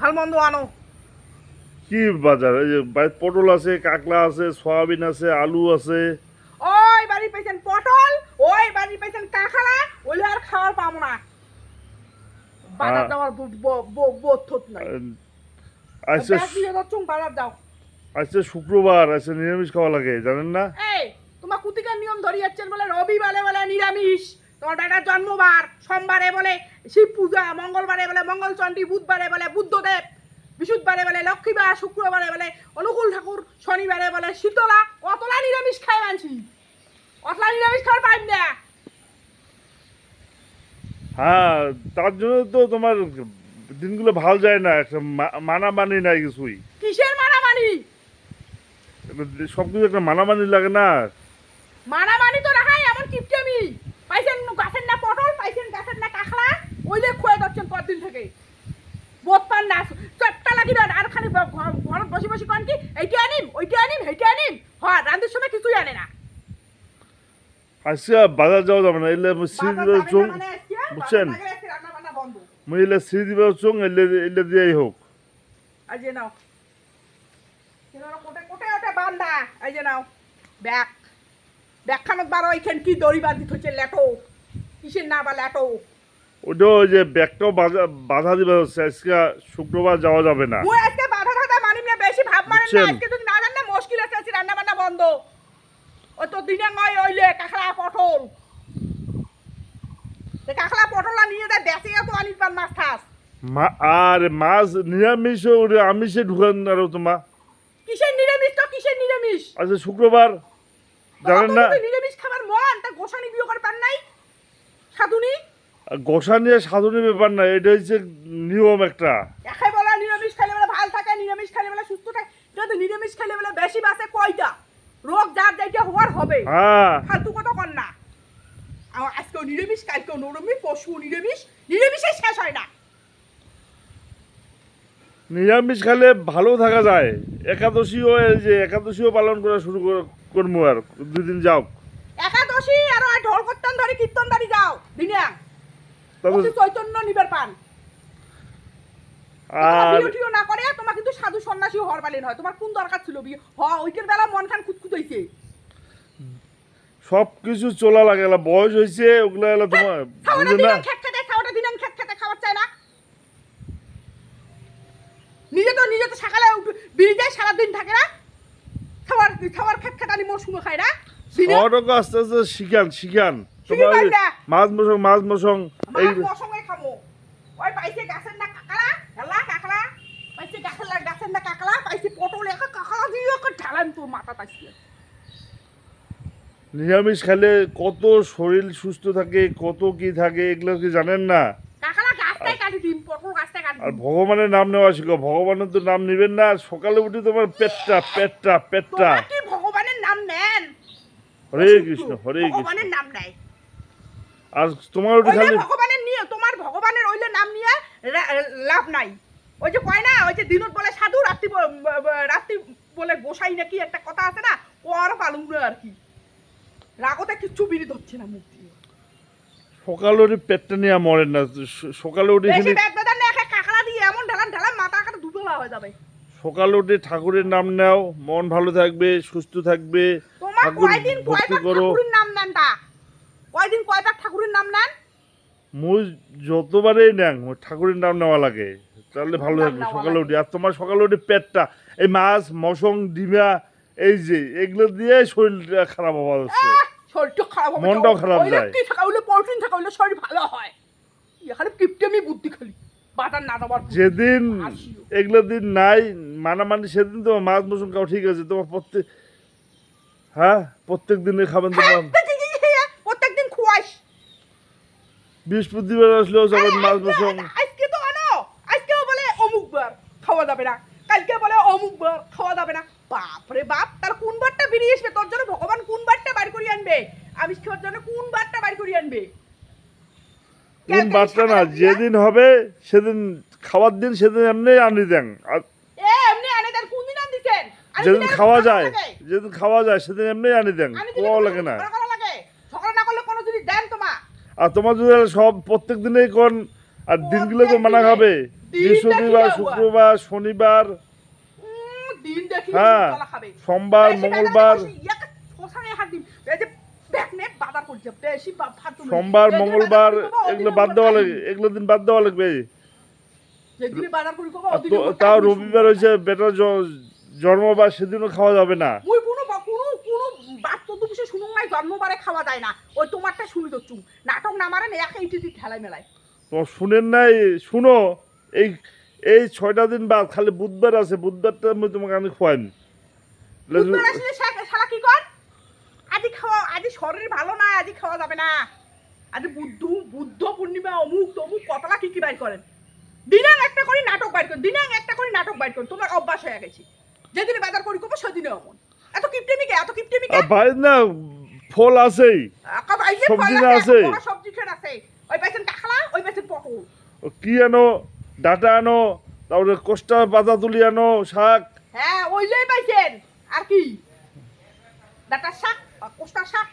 ভাল মন্দ আনো। কি বাজার? এই যে পটল আছে, কাকলা আছে, সয়াবিন আছে, আলু আছে। ওই বাড়ি পাইছেন পটল, ওই বাড়ি পাইছেন কাঁকড়া, ওইলে আর খাওয়ার পাবো না। বাজার যাওয়ার বোধ নাই। আজকে ব্যাগ দিয়ে যাচ্ছ বাজার যাও। আজকে শুক্রবার, আজকে নিরামিষ খাওয়া লাগে, জানেন না? এই তোমার কুতিকার নিয়ম ধরিয়াচ্ছেন বলে রবিবারে বলে নিরামিষ, তোমার বেটার জন্মবার, সোমবারে বলে শিব পূজা, মঙ্গলবারে বলে মঙ্গলচণ্ডী, বুধবারে বলে বুদ্ধদেব, বৃহস্পতিবারে বলে লক্ষ্মীবার, শুক্রবারে বলে অনুকূল ঠাকুর, শনিবারে বলে শীতলা। অতলা নিরামিষ খায় মানছি, অতলা নিরামিষ খাওয়ার পাইব না। হ্যাঁ, তার জন্য তো তোমার দিনগুলো ভালো যায় না, একটা মানামানি নাই কিছুই। কিসের মানামানি? সবকিছু একটা মানামানি লাগে না। মানামানি তো রাখাই এমন কিপটেমি। পাইছেন গাছের না পটল, পাইছেন গাছের না কাঁকড়া, ওইলে খুঁয়ে যাচ্ছেন পরদিন থেকে। বোধ পান না, চট্টা লাগি না। আর খালি ঘরত বসে বসে কন কি এইটা আনিম, ওইটা আনিম, হেইটা আনিম। হ্যাঁ, রান্নার সময় কিছুই আনে না। আজকে বাজার যাওয়া যাবে না, এলে সিঁড়ি দিবে চোখ, বুঝছেন? রান্না বান্না বন্ধ। মই এলে সিঁড়ি দিবে চোখ, এলে দিয়েই হোক। এই যে নাও, কোটে কোটে ওটা বান্ধা। এই যে নাও ব্যাগ, ব্যাগখানত বারো এইখান কি দড়ি বাঁধি হচ্ছে লেটো, কিসের না বা লেটো। ওটা ওই যে ব্যাগটাও বাধা দিবে হচ্ছে, আজকে শুক্রবার যাওয়া যাবে না। মুই আজকে বাধা টাধা মানিম না, বেশি ভাব মারেন না। বুঝছেন? আজকে যদি না জান না মুশকিল আছে, আজকে রান্না বান্না বন্ধ। ওই তো দিনে নয় ওইলে কাঁকড়া পটল, কাঁকড়া পটলা নিয়ে যায় বেঁচে তো আনিস পান মাছ ঠাস। আর মাছ নিরামিষ আমিষে ঢুকান আরো তোমার। কিসের নিরামিষ তো কিসের নিরামিষ? আজকে শুক্রবার, জানেন না? নিরামিষ খাবার মন তা গোসানি বিয়ে করে পান নাই সাধুনি। গোসা নিয়ে সাধনের ব্যাপার না, এটা হচ্ছে নিয়ম একটা। একাই বলে নিরামিষ খাইলে বলে ভাল থাকে, নিরামিষ খাইলে বলে সুস্থ থাকে। যদি নিরামিষ খাইলে বলে বেশি বাঁচে কয়টা রোগ যার যাইটা হওয়ার হবে। হ্যাঁ, ফালতু কথা কর না। আমার আজকেও নিরামিষ, কালকেও নিরামিষ, পশু নিরামিষ, নিরামিষে শেষ হয় না। নিরামিষ খেলে ভালো থাকা যায়। একাদশীও, এই যে একাদশীও পালন করা শুরু করবো আর 2 দিন যাও। একাদশী আর ওই ঢোল কীর্তন ধরি কীর্তন ধরি যাও দিনে তবে চৈতন্য নিবার পান। আর বিরতিও না করে তোমার কিন্তু সাধু সন্ন্যাসী হওয়ার পালেন হয়। তোমার কোন দরকার ছিল বিয়ে? ওইটার বেলা মন খান খুঁতখুত হইছে। সব কিছু চলা লাগে, বয়স হয়েছে, ওগুলা এলা তোমার বুঝে না। খাবার চায় না। নিজে তো সকালে বিড়ি যায়, সারাদিন থাকে না। খাবার খেটখাটানি মৌসুমে খায় না। খাওয়াটাকে আস্তে আস্তে শিখান তোমার। মাছ মশং এই খামো। ওই পাইছে গাছের না কাকড়া, হেলা কাকড়া পাইছে, গাছের না কাকড়া পাইছে, পটল একা কাকড়া দিয়ে ঢালান তোর মাথা পাইছে। নিরামিষ খেলে কত শরীর সুস্থ থাকে, কত কি থাকে, এগুলো কি জানেন না? কাকড়া গাছটাই কাটি দিন, পটল গাছটাই কাটি আর দিন। ভগবানের নাম নেওয়া শিখো, ভগবানের তো নাম নিবেন না। সকালে উঠে তোমার পেটটা তোমরা কি ভগবানের নাম নেন? হরে কৃষ্ণ, হরে কৃষ্ণ। ভগবানের নাম নেয়। আর তোমার উঠে খালি ভগবানের নিয়ে, তোমার ভগবানের ওইলে নাম নিয়ে লাভ নাই। ওই যে কয় না, ওই যে দিনত বলে সাধু, রাত্রি বলে গোসাই, নাকি একটা কথা আছে না, কর পালুন আর কি। রাগতে কিচ্ছু বিড়ি ধরছে না মুখ দিয়ে। সকালে উঠে পেটটা নিয়ে মরেন না। সকালে উঠে বেশি খালি পেট বেদনা নিয়ে কাকড়া দিয়ে এমন ঢালান মাথা কাটা দুবেলা হয়ে যাবে। সকালে উঠে ঠাকুরের নাম নাও, মন ভালো থাকবে, সুস্থ থাকবে। তোমার ঠাকুর কয়দিন ভক্তি কয়বার করো। ঠাকুরের নাম নেন তা? কয়দিন কয়বার ঠাকুরের নাম নেন? মুই যতবারেই নেন ঠাকুরের নাম নেওয়া লাগে, তাহলে ভালো থাকবে সকালে উঠে। আর তোমার সকালে উঠে পেটটা এই মাছ মশং ডিমা এই যে এগুলো দিয়ে শরীরটা খারাপ হওয়া হচ্ছে, শরীরটা খারাপ হবে, মনটাও খারাপ যায়। কি থাকা হইলে প্রোটিন থাকা হইলে শরীর ভালো হয়। এখানে কিপটেমি বুদ্ধি খালি বাজার না দেওয়ার। যেদিন এগুলো দিন নাই মানামানি, সেদিন তোমার মাছ মশং খাওয়া ঠিক আছে। তোমার প্রত্যেক দিনে খাবেন তোমার। প্রত্যেকদিন খুয়াইস। বৃহস্পতিবার আসলেও যাবেন মাছ মশং। আজকে তো আনো, আজকেও বলে অমুক বার খাওয়া যাবে না, কালকে বলে অমুক বার খাওয়া যাবে না। বাপ রে বাপ, তার কোন বারটা বেরিয়ে আসবে? তোর জন্য ভগবান কোন বারটা বার করে আনবে? আমিষ খাওয়ার জন্য কোন বারটা বার করে আনবে? কোন বাচ্চা না, যেদিন হবে সেদিন খাওয়ার দিন, সেদিন এমনি আনি দেন। আর এমনি আনে দেন? কোন দিন আন দিছেন? যেদিন খাওয়া যায় সেদিন এমনি আনি দেন, কোয়াও লাগে না। সকালে না করলে কোনো জিনিস দেন তোমা? আর তোমার যদি সব প্রত্যেক দিনেই কোন, আর দিনগুলো তো মানা খাবে। দিন বৃহস্পতিবার দেখিয়ে শুক্রবার শনিবার দিন দেখি হ্যাঁ, তলা খাবে সোমবার, বেশি মঙ্গলবার। বাজারে বসি, ইয়াকে শ্মশানে হাত দিম। এই যে ব্যাগনে বাজার করছে বেশি ফালতু নয়। সোমবার যেদিনে মঙ্গলবার বাজার করি কবা, এগুলো ওদিনে বাদ ওর দেওয়া টাইম। লাগবে, এগুলো দিন বাদ দেওয়া লাগবে। যেদিনে বাজার করি কবা, আর ওদিনে ওর তাও টাইম রবিবার হয়েছে বেটার জন্মবার, সেদিনও খাওয়া যাবে না। মুই কোনো বাদ তো কিছু শুনুন নাই, জন্মবারে খাওয়া যায় না। ওই তোমারটা শুনি তো চুম নাটক না মারেন একে ইটি ঠেলাই মেলায়। তোমার শুনেন নাই, শুনো, এই এই 6টা দিন বাদ খালি বুধবার আছে, বুধবারটা আমি তোমাকে আমি খোয়াইম। বুধবার আসলে শালা কি কর? আজি খাওয়া, আজি শরীর ভালো না, আজি খাওয়া যাবে না। আজি বুদ্ধ পূর্ণিমা অমুক তমুক কতলা কি বাইর করেন। দিনাং একটা করে নাটক বাইর করেন, দিনাং একটা করে নাটক বাইর করেন। তোমার অভ্যাস হয়ে গেছে। যেদিনে বাজার করি করবো সেদিনে অমন। এত কিপটেমিকে, এত কিপটেমিকে। বাইরে না ফল আছেই, সবজি না আছে। সবজি খেয়ে আছে। ওই পাইছেন কাঁকড়া, ওই পাইছেন পটল। কি আনো, ডাটা আনো, তারপরে কোষ্টা পাতা তুলি আনো, শাক। হ্যাঁ ওইলেই পাইছেন। আর কি ডাটা শাক, কোষ্টা শাক,